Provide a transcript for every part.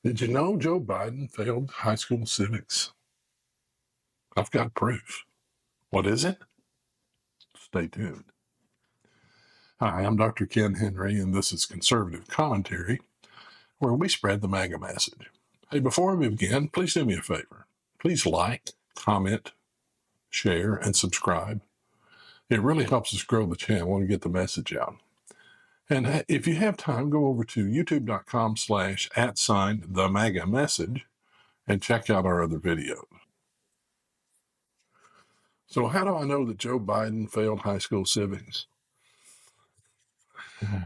Did you know Joe Biden failed high school civics? I've got proof. What is it? Stay tuned. Hi, I'm Dr. Ken Henry, and this is Conservative Commentary, where we spread the MAGA message. Hey, before we begin, please do me a favor. Please like, comment, share, and subscribe. It really helps us grow the channel and get the message out. And if you have time, go over to youtube.com/@the MAGA message and check out our other videos. So how do I know that Joe Biden failed high school civics?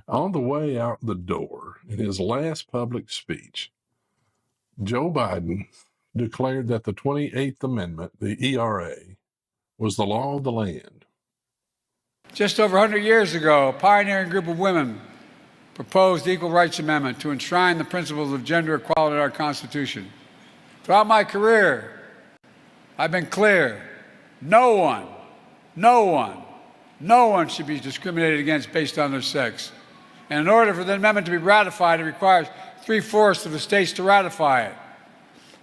On the way out the door, in his last public speech, Joe Biden declared that the 28th Amendment, the ERA, was the law of the land. Just over 100 years ago, a pioneering group of women proposed the Equal Rights Amendment to enshrine the principles of gender equality in our Constitution. Throughout my career, I've been clear: no one should be discriminated against based on their sex. And in order for the amendment to be ratified, it requires 3/4 of the states to ratify it.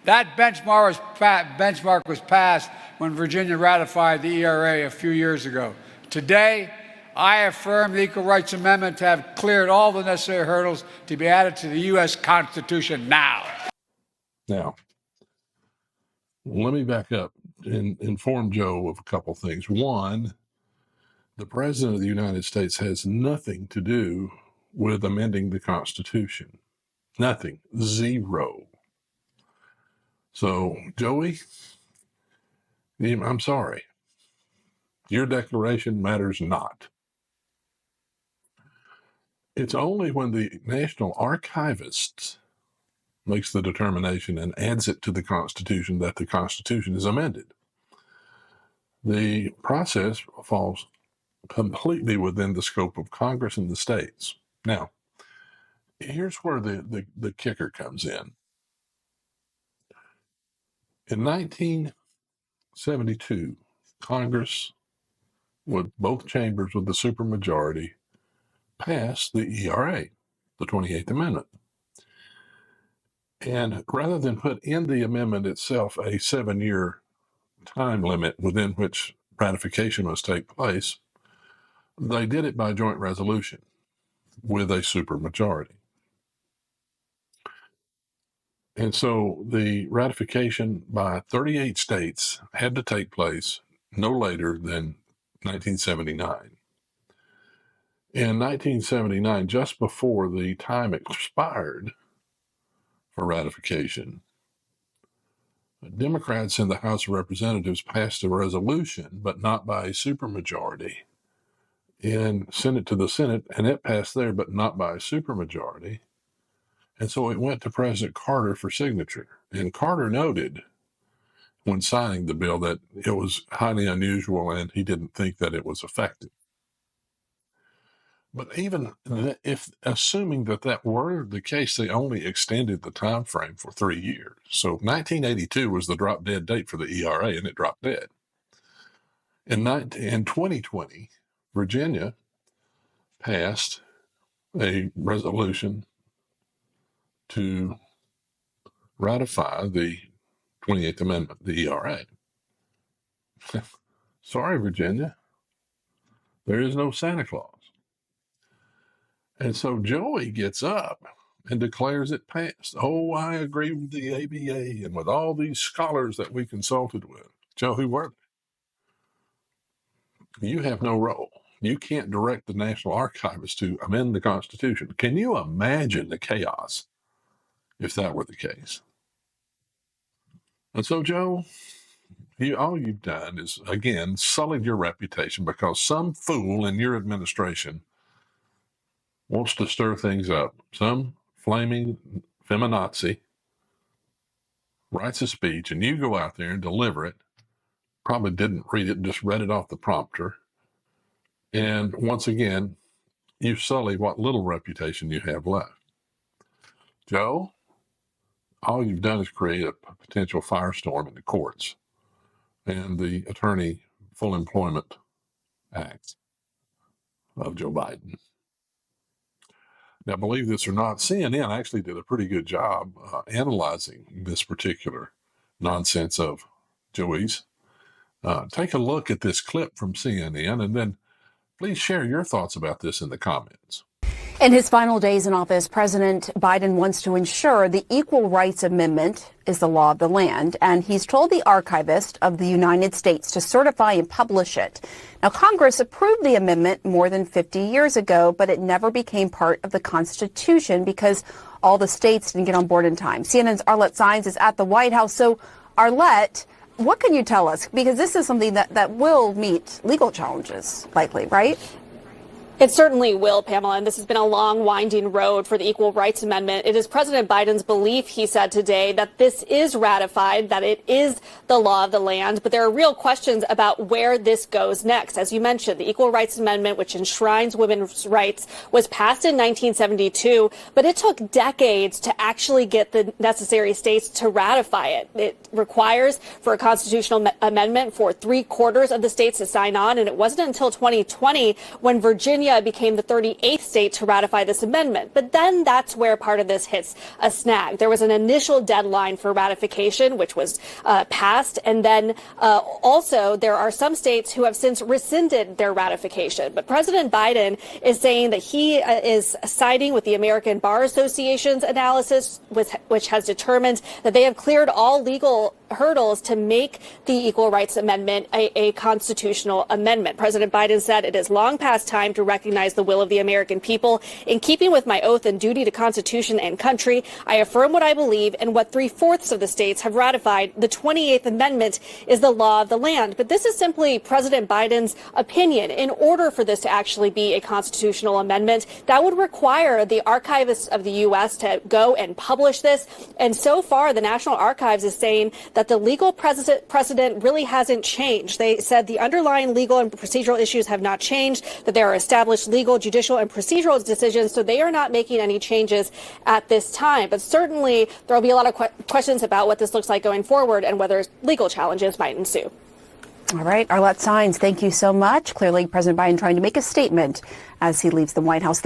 That benchmark was passed when Virginia ratified the ERA a few years ago. Today, I affirm the Equal Rights Amendment to have cleared all the necessary hurdles to be added to the U.S. Constitution now. Now, let me back up and inform Joe of a couple things. One, the President of the United States has nothing to do with amending the Constitution. Nothing. Zero. So, Joey, I'm sorry. Your declaration matters not. It's only when the National Archivist makes the determination and adds it to the Constitution that the Constitution is amended. The process falls completely within the scope of Congress and the states. Now, here's where the kicker comes in. In 1972, Congress, with both chambers with the supermajority, passed the ERA, the 28th Amendment. And rather than put in the amendment itself a 7-year time limit within which ratification must take place, they did it by joint resolution with a supermajority. And so the ratification by 38 states had to take place no later than 1979. In 1979, just before the time expired for ratification, Democrats in the House of Representatives passed a resolution, but not by a supermajority, and sent it to the Senate, and it passed there, but not by a supermajority. And so it went to President Carter for signature. And Carter noted when signing the bill that it was highly unusual and he didn't think that it was effective. But even if assuming that that were the case, they only extended the time frame for 3 years. So 1982 was the drop dead date for the ERA, and it dropped dead. In 2020, Virginia passed a resolution to ratify the 28th Amendment, the ERA. Sorry, Virginia, there is no Santa Claus. And so Joey gets up and declares it passed. Oh, I agree with the ABA and with all these scholars that we consulted with. Joe, who were they? You have no role. You can't direct the National Archivist to amend the Constitution. Can you imagine the chaos if that were the case? And so, Joe, all you've done is, again, sullied your reputation because some fool in your administration wants to stir things up. Some flaming feminazi writes a speech, and you go out there and deliver it. Probably didn't read it, just read it off the prompter. And once again, you sully what little reputation you have left. Joe, all you've done is create a potential firestorm in the courts and the Attorney Full Employment Act of Joe Biden. Now, believe this or not, CNN actually did a pretty good job analyzing this particular nonsense of Joey's. Take a look at this clip from CNN and then please share your thoughts about this in the comments. In his final days in office, President Biden wants to ensure the Equal Rights Amendment is the law of the land, and he's told the archivist of the United States to certify and publish it. Now, Congress approved the amendment more than 50 years ago, but it never became part of the Constitution because all the states didn't get on board in time. CNN's Arlette Saenz is at the White House. So, Arlette, what can you tell us? Because this is something that will meet legal challenges, likely, right? It certainly will, Pamela, and this has been a long, winding road for the Equal Rights Amendment. It is President Biden's belief, he said today, that this is ratified, that it is the law of the land, but there are real questions about where this goes next. As you mentioned, the Equal Rights Amendment, which enshrines women's rights, was passed in 1972, but it took decades to actually get the necessary states to ratify it. It requires for a constitutional amendment for 3/4 of the states to sign on, and it wasn't until 2020 when Virginia became the 38th state to ratify this amendment. But then that's where part of this hits a snag. There was an initial deadline for ratification, which was passed. And then also there are some states who have since rescinded their ratification. But President Biden is saying that he is siding with the American Bar Association's analysis, which has determined that they have cleared all legal hurdles to make the Equal Rights Amendment a constitutional amendment. President Biden said it is long past time to recognize the will of the American people. In keeping with my oath and duty to Constitution and country, I affirm what I believe and what 3/4 of the states have ratified. The 28th Amendment is the law of the land. But this is simply President Biden's opinion. In order for this to actually be a constitutional amendment, that would require the archivists of the U.S. to go and publish this. And so far, the National Archives is saying that the legal precedent really hasn't changed. They said the underlying legal and procedural issues have not changed, that there are established legal, judicial, and procedural decisions, so they are not making any changes at this time. But certainly there will be a lot of questions about what this looks like going forward and whether legal challenges might ensue. All right, Arlette Saenz, thank you so much. Clearly, President Biden trying to make a statement as he leaves the White House.